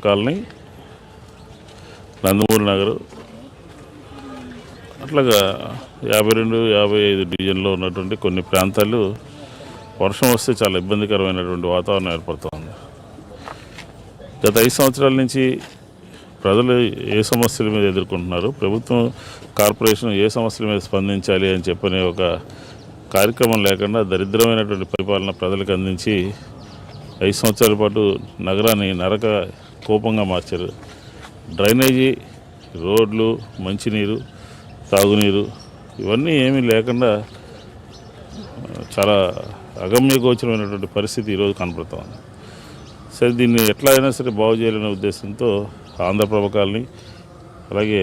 Colony, Nandamuri Nagar, అట్లాగా 52, 55 డివిజన్లో ఉన్నటువంటి కొన్ని ప్రాంతాలు వర్షం వస్తే చాలా ఇబ్బందికరమైనటువంటి వాతావరణం ఏర్పడుతుంది. గత 5 సంవత్సరాల నుంచి ప్రజలు ఏ సమస్యల మీద ఎదుర్కొంటున్నారు, ప్రభుత్వం కార్పొరేషన్ ఏ సమస్యల మీద స్పందించాలి అని చెప్పనే ఒక కార్యక్రమం లేకుండా దరిద్రమైనటువంటి పరిపాలన ప్రజలకు అందించి 5 సంవత్సరాల పాటు నగరాన్ని నరక కోపంగా మార్చారు. డ్రైనేజీ, రోడ్లు, మంచినీరు, తాగునీరు ఇవన్నీ ఏమీ లేకుండా చాలా అగమ్యగోచరమైనటువంటి పరిస్థితి ఈరోజు కనపడుతోంది. సరే, దీన్ని ఎట్లా అయినా సరే బాగు చేయాలనే ఉద్దేశంతో ఆంధ్రప్రభ కాలనీ, అలాగే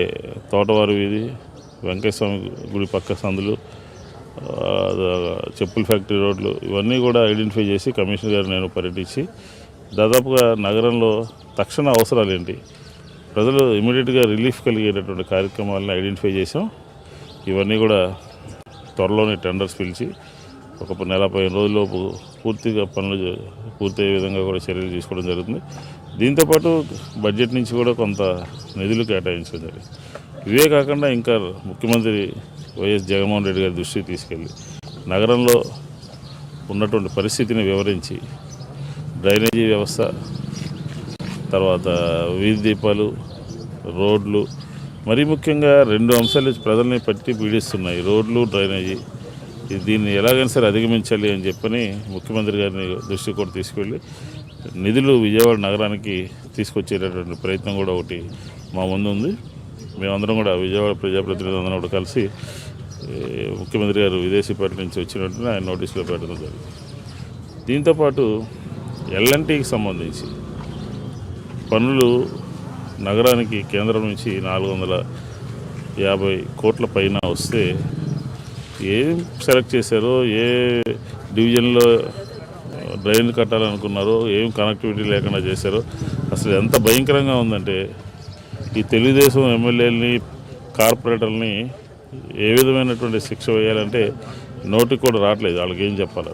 తోటవారి వీధి, వెంకటస్వామి గుడి పక్క సందులు, చెప్పుల ఫ్యాక్టరీ రోడ్లు ఇవన్నీ కూడా ఐడెంటిఫై చేసి కమిషనర్ గారు నేను పర్యటించి దాదాపుగా నగరంలో తక్షణ అవసరాలు ఏంటి, ప్రజలు ఇమీడియట్గా రిలీఫ్ కలిగేటటువంటి కార్యక్రమాలను ఐడెంటిఫై చేసాం. ఇవన్నీ కూడా త్వరలోనే టెండర్స్ పిలిచి ఒక 15 రోజుల్లోపు పూర్తిగా పనులు పూర్తయ్యే విధంగా కూడా చర్యలు తీసుకోవడం జరుగుతుంది. దీంతోపాటు బడ్జెట్ నుంచి కూడా కొంత నిధులు కేటాయించడం జరిగింది. ఇవే కాకుండా ఇంకా ముఖ్యమంత్రి వైఎస్ జగన్మోహన్ రెడ్డి గారి దృష్టికి తీసుకెళ్ళి నగరంలో ఉన్నటువంటి పరిస్థితిని వివరించి డ్రైనేజీ వ్యవస్థ, తర్వాత వీధి దీపాలు, రోడ్లు, మరీ ముఖ్యంగా 2 అంశాలు ప్రజల్ని పట్టి పీడిస్తున్నాయి: రోడ్లు, డ్రైనేజీ. దీన్ని ఎలాగైనా సరే అధిగమించాలి అని చెప్పని ముఖ్యమంత్రి గారిని దృష్టికి కూడా తీసుకెళ్ళి నిధులు విజయవాడ నగరానికి తీసుకొచ్చేటటువంటి ప్రయత్నం కూడా ఒకటి మా ముందు ఉంది. మేమందరం కూడా విజయవాడ ప్రజాప్రతినిధులు అందరం కూడా కలిసి ముఖ్యమంత్రి గారు విదేశీ పర్యటన నుంచి వచ్చినట్టుగా ఆయన నోటీసులో పెట్టడం జరిగింది. దీంతోపాటు ఎల్ఎన్టీకి సంబంధించి పనులు నగరానికి కేంద్రం నుంచి 450 కోట్ల పైన వస్తే ఏం సెలెక్ట్ చేశారో, ఏ డివిజన్లో డ్రైన్లు కట్టాలనుకున్నారో, ఏం కనెక్టివిటీ లేకుండా చేశారో అసలు ఎంత భయంకరంగా ఉందంటే ఈ తెలుగుదేశం ఎమ్మెల్యేలని, కార్పొరేటర్ని ఏ విధమైనటువంటి శిక్ష వేయాలంటే నోటికి కూడా రావట్లేదు. వాళ్ళకి ఏం చెప్పాలి?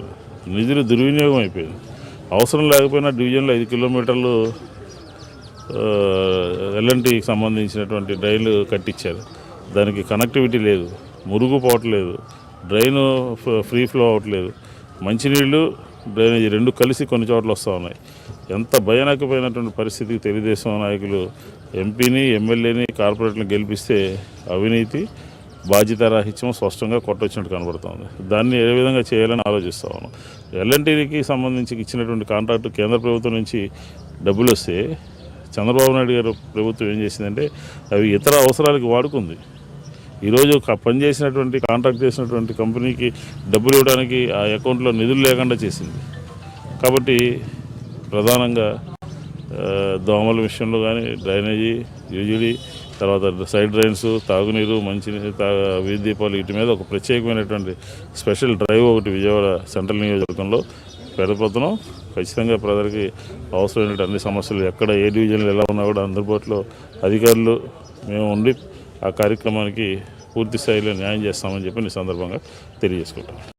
నిధులు దుర్వినియోగం అయిపోయింది. అవసరం లేకపోయినా డివిజన్లో 5 కిలోమీటర్లు ఎల్ఎన్టీకి సంబంధించినటువంటి డ్రైన్లు కట్టించారు. దానికి కనెక్టివిటీ లేదు, మురుగు పోవట్లేదు, డ్రైను ఫ్రీ ఫ్లో అవ్వట్లేదు, మంచినీళ్ళు, డ్రైనేజీ 2 కలిసి కొన్ని చోట్ల వస్తూ ఉన్నాయి. ఎంత భయానకమైనటువంటి పరిస్థితికి తెలుగుదేశం నాయకులు ఎంపీని, ఎమ్మెల్యేని, కార్పొరేట్లను గెలిపిస్తే అవినీతి, బాధ్యతారాహిత్యం స్పష్టంగా కొట్టొచ్చినట్టు కనబడుతుంది. దాన్ని ఏ విధంగా చేయాలని ఆలోచిస్తూ ఉన్నాం. ఎల్ఎన్టీకి సంబంధించి ఇచ్చినటువంటి కాంట్రాక్టు కేంద్ర ప్రభుత్వం నుంచి డబ్బులు వస్తే చంద్రబాబు నాయుడు గారు ప్రభుత్వం ఏం చేసిందంటే అవి ఇతర అవసరాలకు వాడుకుంది. ఈరోజు పనిచేసినటువంటి కాంట్రాక్ట్ చేసినటువంటి కంపెనీకి డబ్బులు ఇవ్వడానికి ఆ అకౌంట్లో నిధులు లేకుండా చేసింది. కాబట్టి ప్రధానంగా దోమల విషయంలో కానీ, డ్రైనేజీ, యూజీడీ, తర్వాత సైడ్ డ్రైన్స్, తాగునీరు, మంచినీరు, వీధి దీపాలు, వీటి మీద ఒక ప్రత్యేకమైనటువంటి స్పెషల్ డ్రైవ్ ఒకటి విజయవాడ సెంట్రల్ నియోజకవర్గంలో పెడపోతున్నాం. ఖచ్చితంగా ప్రజలకి అవసరమైన అన్ని సమస్యలు ఎక్కడ ఏ డివిజన్లు ఎలా ఉన్నా కూడా అందుబాటులో అధికారులు మేము ఉండి ఆ కార్యక్రమానికి పూర్తి స్థాయిలో న్యాయం చేస్తామని చెప్పి ఈ సందర్భంగా తెలియజేసుకుంటాం.